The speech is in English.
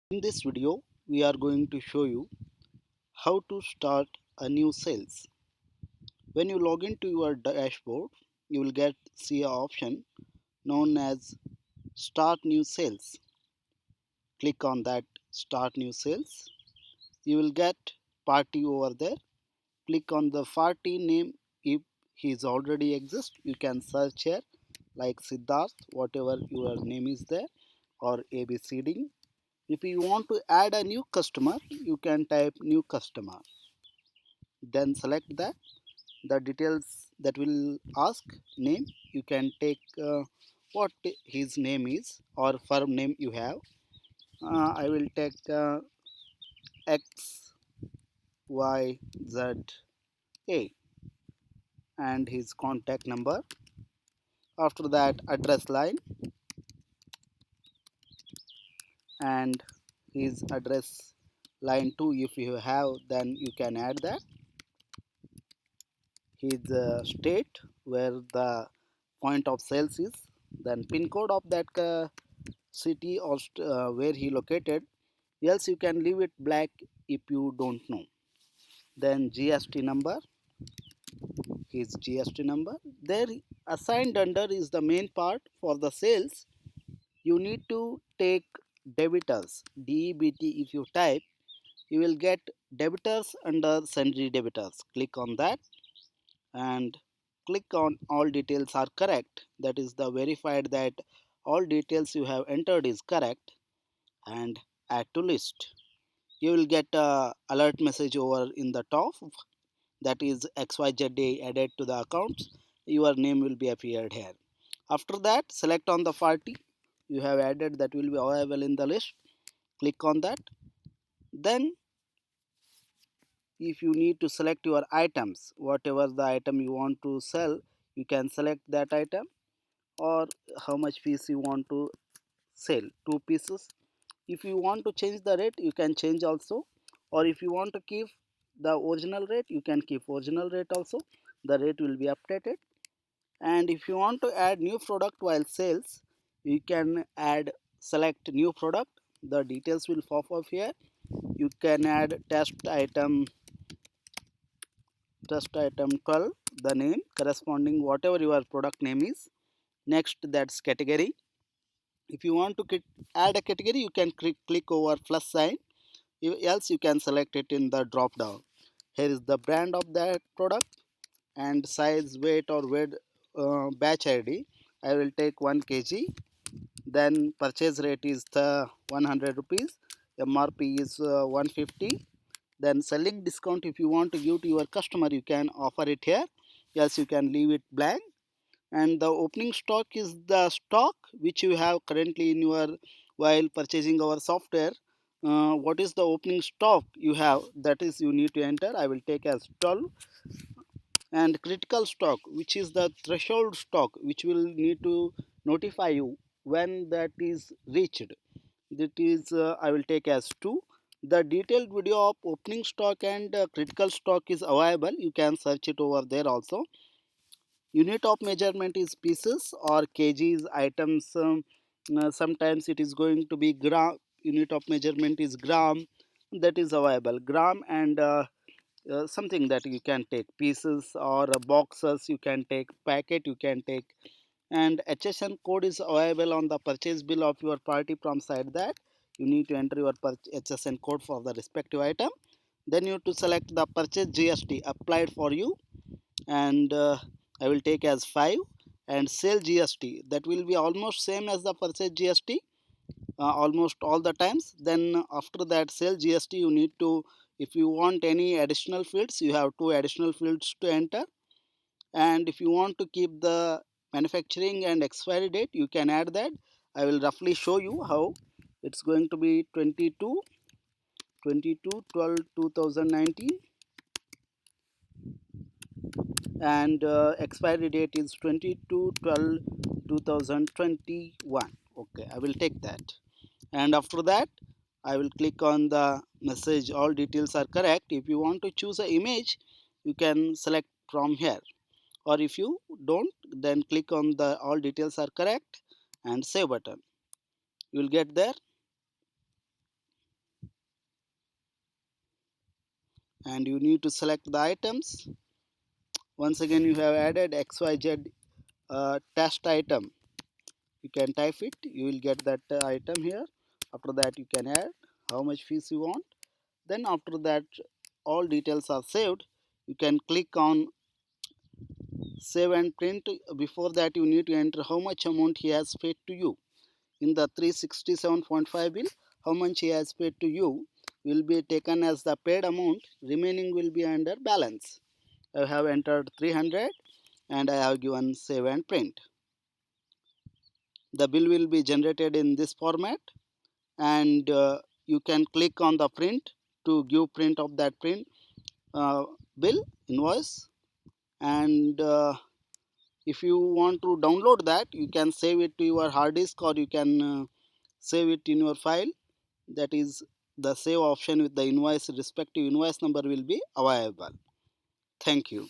In this video, we are going to show you how to start a new sales. When you log into your dashboard, you will get see an option known as Start New Sales. Click on that Start New Sales. You will get party over there. Click on the party name if he is already exists. You can search here like Siddharth, whatever your name is there, or ABCD. If you want to add a new customer, you can type new customer. Then select the details that will ask name. You can take what his name is or firm name you have. I will take X Y Z A and his contact number. After that, address line and his address line 2. If you have, then you can add that. His state where the point of sales is, then pin code of that city or where he located, else you can leave it black if you don't know. Then GST number, his GST number there assigned under is the main part. For the sales you need to take debitors, DEBT. If you type, you will get debitors under sundry debitors. Click on that and click on all details are correct. That is the verified that all details you have entered is correct, and add to list. You will get a alert message over in the top, that is XYZ added to the accounts. Your name will be appeared here. After that, select on the party you have added that will be available in the list. Click on that. Then if you need to select your items, whatever the item you want to sell, you can select that item, or how much piece you want to sell, 2 pieces. If you want to change the rate, you can change also, or if you want to keep the original rate, you can keep original rate also. The rate will be updated. And if you want to add new product while sales, you can add select new product. The details will pop up here. You can add test item 12, the name corresponding whatever your product name is. Next, that's category. If you want to add a category, you can click over plus sign. Else you can select it in the drop down. Here is the brand of that product and size, weight or weight, batch ID. I will take 1 kg. Then purchase rate is the 100 rupees. MRP is 150. Then selling discount, if you want to give to your customer, you can offer it here. Yes, you can leave it blank. And the opening stock is the stock which you have currently in your, while purchasing our software. What is the opening stock you have, that is you need to enter. I will take as 12. And critical stock, which is the threshold stock which will need to notify you when that is reached, that is I will take as 2. The detailed video of opening stock and critical stock is available. You can search it over there also. Unit of measurement is pieces or kgs items. Sometimes it is going to be gram. Unit of measurement is gram, that is available. Gram and something that you can take pieces or boxes, you can take packet, you can take. And HSN code is available on the purchase bill of your party. From side that you need to enter your HSN code for the respective item. Then you have to select the purchase GST applied for you, and I will take as 5. And sale GST, that will be almost same as the purchase GST, almost all the times. Then after that sale GST, you need to, if you want any additional fields, you have 2 additional fields to enter. And if you want to keep the manufacturing and expiry date, you can add that. I will roughly show you how. It's going to be 22/12/2019, and expiry date is 22/12/2021. Okay, I will take that. And after that, I will click on the message all details are correct. If you want to choose an image, you can select from here, or if you don't, then click on the all details are correct and save button. You will get there. and you need to select the items. Once again you have added XYZ test item. You can type it, you will get that item here. After that you can add how much fees you want. Then after that all details are saved. You can click on save and print. Before that you need to enter how much amount he has paid to you. In the 367.5 bill, how much he has paid to you will be taken as the paid amount, remaining will be under balance. I have entered 300 and I have given save and print. The bill will be generated in this format, and you can click on the print to give print of that print uh, bill invoice. And if you want to download that, you can save it to your hard disk, or you can save it in your file. That is, the save option with the invoice, respective invoice number will be available. Thank you.